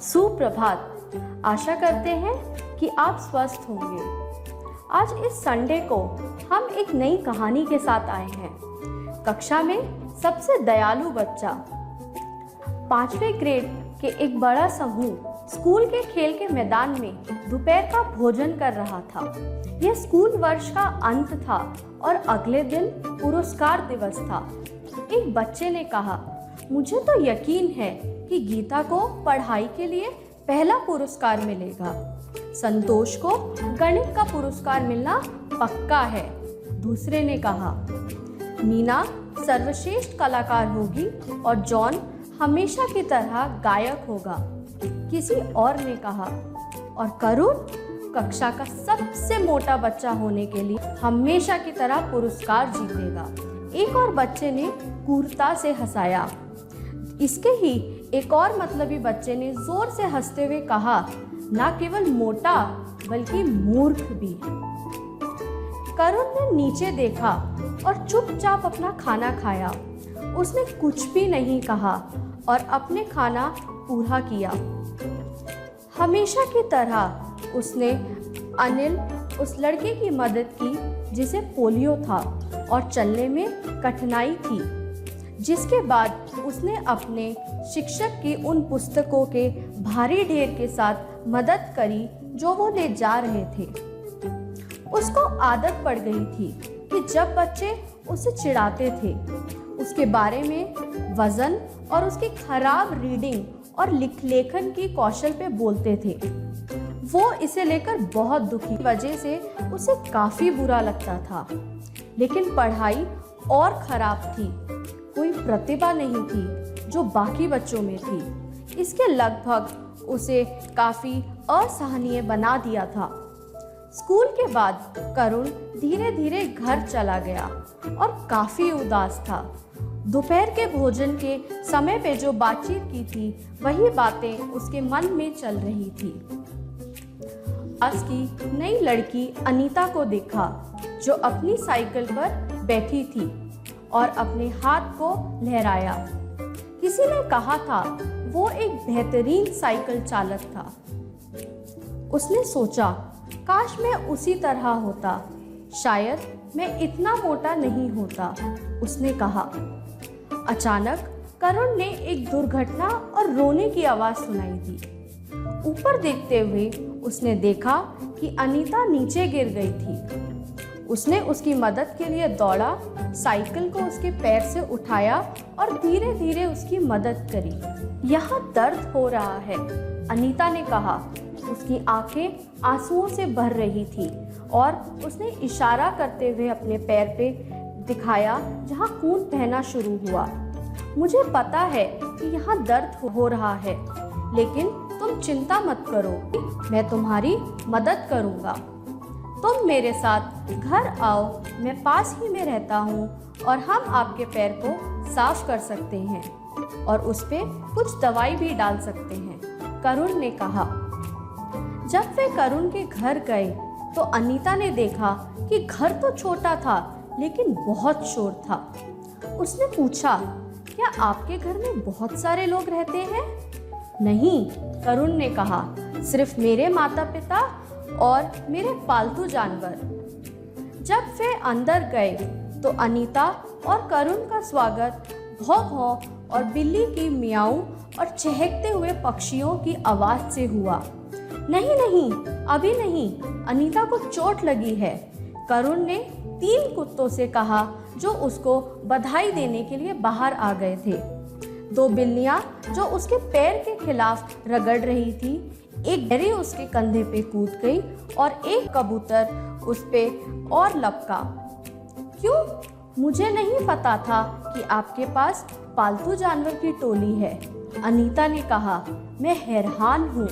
सुप्रभात। आशा करते हैं कि आप स्वस्थ होंगे। आज इस संडे को हम एक नई कहानी के साथ आए हैं। कक्षा में सबसे दयालु बच्चा। 5वें ग्रेड के एक बड़ा समूह स्कूल के खेल के मैदान में दोपहर का भोजन कर रहा था। यह स्कूल वर्ष का अंत था और अगले दिन पुरस्कार दिवस था। एक बच्चे ने कहा, मुझे तो यकीन है कि गीता को पढ़ाई के लिए पहला पुरस्कार मिलेगा। संतोष को गणित का पुरस्कार मिलना पक्का है। दूसरे ने कहा, मीना सर्वश्रेष्ठ कलाकार होगी और जॉन हमेशा की तरह गायक होगा। किसी और ने कहा, और करुण कक्षा का सबसे मोटा बच्चा होने के लिए हमेशा की तरह पुरस्कार जीतेगा। एक और बच्चे ने क्रूरता से हंसाया। इसके ही एक और मतलबी बच्चे ने जोर से हंसते हुए कहा, ना केवल मोटा बल्कि मूर्ख भी। करुण ने नीचे देखा और चुपचाप अपना खाना खाया। उसने कुछ भी नहीं कहा और अपने खाना पूरा किया। हमेशा की तरह उसने अनिल उस लड़के की मदद की जिसे पोलियो था और चलने में कठिनाई थी। जिसके बाद उसने अपने शिक्षक की उन पुस्तकों के भारी ढेर के साथ मदद करी जो वो ले जा रहे थे। उसको आदत पड़ गई थी कि जब बच्चे उसे चिढ़ाते थे, उसके बारे में वजन और उसकी खराब रीडिंग और लेखन की कौशल पे बोलते थे, वो इसे लेकर बहुत दुखी। वजह से उसे काफ़ी बुरा लगता था। लेकिन पढ़ाई और ख़राब थी। कोई प्रतिभा नहीं थी जो बाकी बच्चों में थी। इसके लगभग उसे काफ़ी असहनीय बना दिया था। स्कूल के बाद करुण धीरे धीरे घर चला गया और काफ़ी उदास था। दोपहर के भोजन के समय पे जो बातचीत की थी वही बातें उसके मन में चल रही थी। उसकी नई लड़की अनीता को देखा जो अपनी साइकिल पर बैठी थी और अपने हाथ को लहराया। किसी ने कहा था वो एक बेहतरीन साइकिल चालक था। उसने सोचा, काश मैं उसी तरह होता, शायद मैं इतना मोटा नहीं होता। उसने कहा। अचानक करुण ने एक दुर्घटना और रोने की आवाज़ सुनाई दी। ऊपर देखते हुए उसने देखा कि अनीता नीचे गिर गई थी। उसने उसकी मदद के लिए दौड़ा, साइकिल को उसके पैर से उठाया और धीरे धीरे उसकी मदद करी। यहाँ दर्द हो रहा है, अनीता ने कहा। उसकी आंखें आंसुओं से भर रही थी और उसने इशारा करते हुए अपने पैर पे दिखाया जहाँ खून बहना शुरू हुआ। मुझे पता है कि यहाँ दर्द हो रहा है, लेकिन तुम चिंता मत करो, मैं तुम्हारी मदद करूँगा। तुम मेरे साथ घर आओ, मैं पास ही में रहता हूँ और हम आपके पैर को साफ कर सकते हैं और उस पे कुछ दवाई भी डाल सकते हैं, करुण ने कहा। जब वे करुण के घर गए तो अनीता ने देखा कि घर तो छोटा था लेकिन बहुत शोर था। उसने पूछा, क्या आपके घर में बहुत सारे लोग रहते हैं? नहीं, करुण ने कहा, सिर्फ मेरे माता पिता और मेरे पालतू जानवर। जब वे अंदर गए तो अनीता और करुण का स्वागत भौं भौं और बिल्ली की मियाऊं और चहकते हुए पक्षियों की आवाज़ से हुआ। नहीं नहीं, अभी नहीं, अनीता को चोट लगी है, करुण ने 3 कुत्तों से कहा जो उसको बधाई देने के लिए बाहर आ गए थे। 2 बिल्लियां जो उसके पैर के खिलाफ रगड़ रही थी, एक गैरी उसके कंधे पे कूद गई और एक कबूतर उस पे और लपका। क्यों? मुझे नहीं पता था कि आपके पास पालतू जानवर की टोली है, अनीता ने कहा। मैं हैरान हूँ,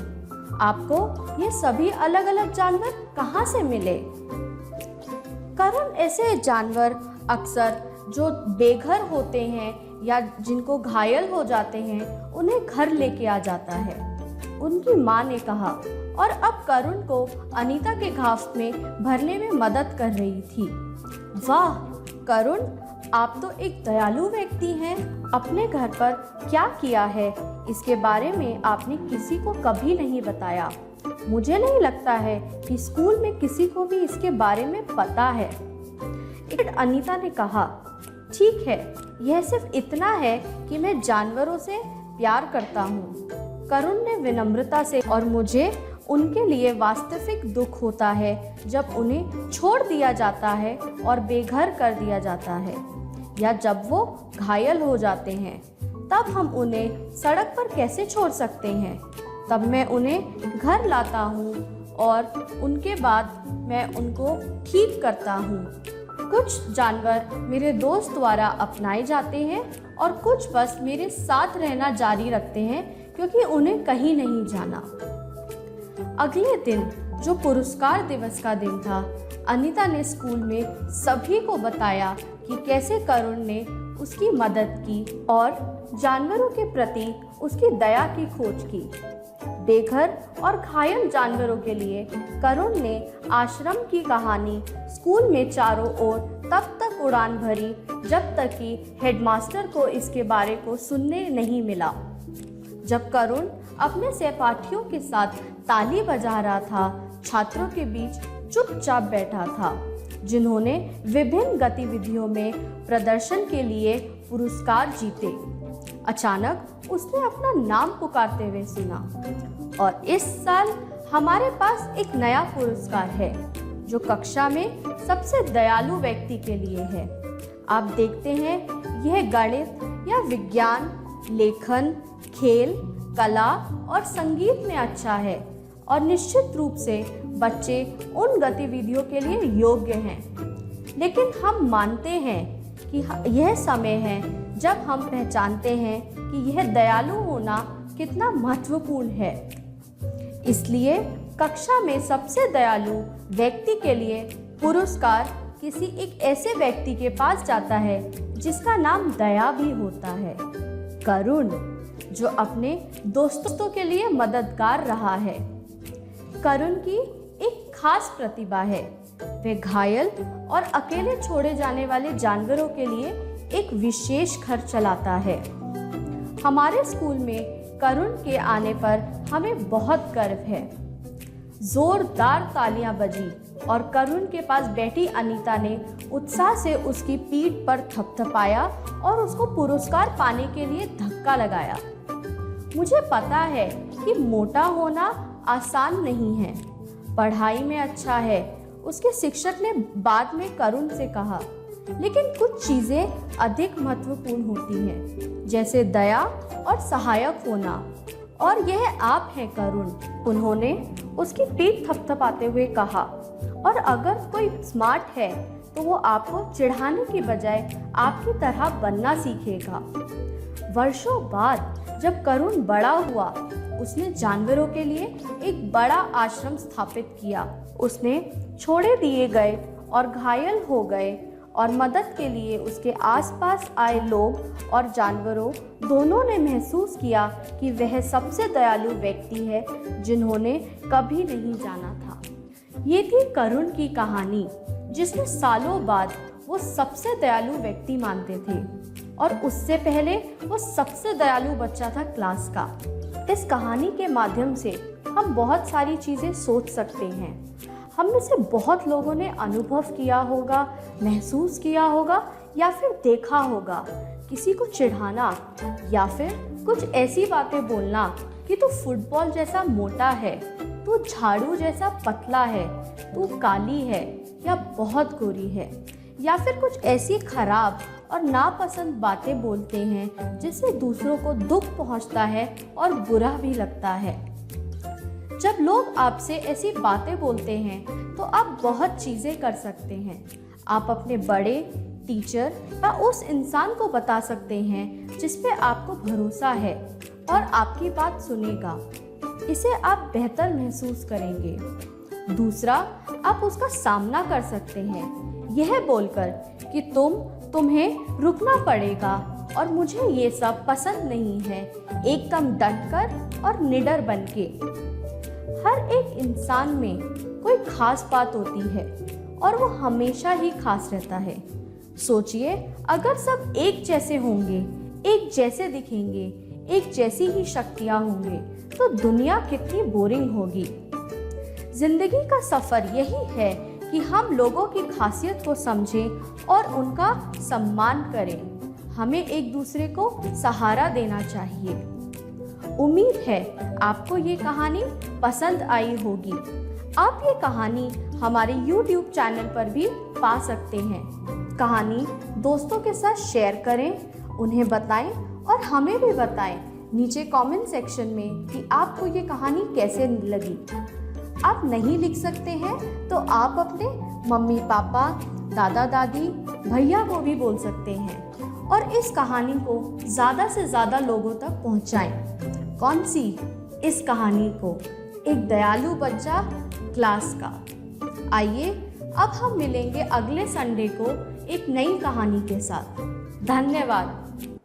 आपको ये सभी अलग अलग जानवर कहाँ से मिले? करुण ऐसे जानवर अक्सर जो बेघर होते हैं या जिनको घायल हो जाते हैं, उन्हें घर लेके आ जाता है, उनकी माँ ने कहा। और अब करुण को अनीता के घाव में भरने में मदद कर रही थी। वाह, करुण आप तो एक दयालु व्यक्ति हैं। अपने घर पर क्या किया है इसके बारे में आपने किसी को कभी नहीं बताया। मुझे नहीं लगता है कि स्कूल में किसी को भी इसके बारे में पता है। अनीता ने कहा, ठीक है, यह सिर्फ इतना है कि मैं जानवरों से प्यार करता हूँ। करुण ने विनम्रता से, और मुझे उनके लिए वास्तविक दुख होता है जब उन्हें छोड़ दिया जाता है और बेघर कर दिया जाता है, या जब वो घायल हो जाते हैं। तब हम उन्हें सड़क पर कैसे छोड़ सकते हैं? तब मैं उन्हें घर लाता हूँ और उनके बाद मैं उनको ठीक करता हूँ। कुछ जानवर मेरे दोस्त द्वारा अपनाए जाते हैं और कुछ बस मेरे साथ रहना जारी रखते हैं क्योंकि उन्हें कहीं नहीं जाना। अगले दिन, जो पुरस्कार दिवस का दिन था, अनीता ने स्कूल में सभी को बताया कि कैसे करुण ने उसकी मदद की और जानवरों के प्रति उसकी दया की खोज की। बेघर और घायल जानवरों के लिए करुण ने आश्रम की कहानी स्कूल में चारों ओर तब तक उड़ान भरी जब तक कि हेडमास्टर को इसके बारे को सुनने नहीं मिला। जब करुण अपने सहपाठियों के साथ ताली बजा रहा था, छात्रों के बीच चुपचाप बैठा था, जिन्होंने विभिन्न गतिविधियों में प्रदर्शन के लिए पुरस्कार जीते। अचानक उसने अपना नाम पुकारते हुए सुना, और इस साल हमारे पास एक नया पुरस्कार है जो कक्षा में सबसे दयालु व्यक्ति के लिए है। आप देखते हैं, यह गणित या विज्ञान, लेखन, खेल, कला और संगीत में अच्छा है, और निश्चित रूप से बच्चे उन गतिविधियों के लिए योग्य हैं। लेकिन हम मानते हैं कि यह समय है जब हम पहचानते हैं कि यह दयालु होना कितना महत्वपूर्ण है। इसलिए कक्षा में सबसे दयालु व्यक्ति के लिए पुरस्कार किसी एक ऐसे व्यक्ति के पास जाता है जिसका नाम दया भी होता है, करुण, जो अपने दोस्तों के लिए मददगार रहा है। करुण की एक खास प्रतिभा है। वे घायल और अकेले छोड़े जाने वाले जानवरों के लिए एक विशेष घर चलाता है। हमारे स्कूल में करुण के आने पर हमें बहुत गर्व है। जोरदार तालियां बजी और करुण के पास बैठी अनीता ने उत्साह से उसकी पीठ पर थपथपाया और उसको पुरस्कार पाने के लिए धक्का लगाया। मुझे पता है कि मोटा होना आसान नहीं है, पढ़ाई में अच्छा है, उसके शिक्षक ने बाद में करुण से कहा, लेकिन कुछ चीज़ें अधिक महत्वपूर्ण होती हैं, जैसे दया और सहायक होना, और यह आप हैं करुण। उन्होंने उसकी पीठ थपथपाते हुए कहा, और अगर कोई स्मार्ट है तो वो आपको चिढ़ाने की बजाय आपकी तरह बनना सीखेगा। वर्षों बाद जब करुण बड़ा हुआ, उसने जानवरों के लिए एक बड़ा आश्रम स्थापित किया। उसने छोड़े दिए गए और घायल हो गए और मदद के लिए उसके आसपास आए लोग और जानवरों दोनों ने महसूस किया कि वह सबसे दयालु व्यक्ति है जिन्होंने कभी नहीं जाना था। ये थी करुण की कहानी, जिसमें सालों बाद वो सबसे दयालु व्यक्ति मानते थे, और उससे पहले वो सबसे दयालु बच्चा था क्लास का। इस कहानी के माध्यम से हम बहुत सारी चीज़ें सोच सकते हैं। हम में से बहुत लोगों ने अनुभव किया होगा, महसूस किया होगा, या फिर देखा होगा किसी को चिढ़ाना या फिर कुछ ऐसी बातें बोलना कि तू फुटबॉल जैसा मोटा है, तू झाड़ू जैसा पतला है, तू काली है या बहुत गोरी है, या फिर कुछ ऐसी खराब और नापसंद बातें बोलते हैं जिससे दूसरों को दुख पहुंचता है और बुरा भी लगता है। जब लोग आपसे ऐसी बातें बोलते हैं तो आप बहुत चीज़ें कर सकते हैं। आप अपने बड़े, टीचर या उस इंसान को बता सकते हैं जिस पे आपको भरोसा है और आपकी बात सुनेगा। इसे आप बेहतर महसूस करेंगे। दूसरा, आप उसका सामना कर सकते हैं यह बोलकर कि तुम्हें रुकना पड़ेगा और मुझे ये सब पसंद नहीं है, एकदम डटकर और निडर बनके। हर एक इंसान में कोई खास बात होती है और वो हमेशा ही खास रहता है। सोचिए, अगर सब एक जैसे होंगे, एक जैसे दिखेंगे, एक जैसी ही शक्तियां होंगे, तो दुनिया कितनी बोरिंग होगी। जिंदगी का सफर यही है कि हम लोगों की खासियत को समझें और उनका सम्मान करें। हमें एक दूसरे को सहारा देना चाहिए। उम्मीद है आपको ये कहानी पसंद आई होगी। आप ये कहानी हमारे YouTube चैनल पर भी पा सकते हैं। कहानी दोस्तों के साथ शेयर करें, उन्हें बताएं और हमें भी बताएं नीचे कमेंट सेक्शन में कि आपको ये कहानी कैसे लगी। आप नहीं लिख सकते हैं तो आप अपने मम्मी पापा, दादा दादी, भैया को भी बोल सकते हैं और इस कहानी को ज़्यादा से ज़्यादा लोगों तक पहुंचाएं। कौन सी? इस कहानी को, एक दयालु बच्चा क्लास का। आइए अब हम मिलेंगे अगले संडे को एक नई कहानी के साथ। धन्यवाद।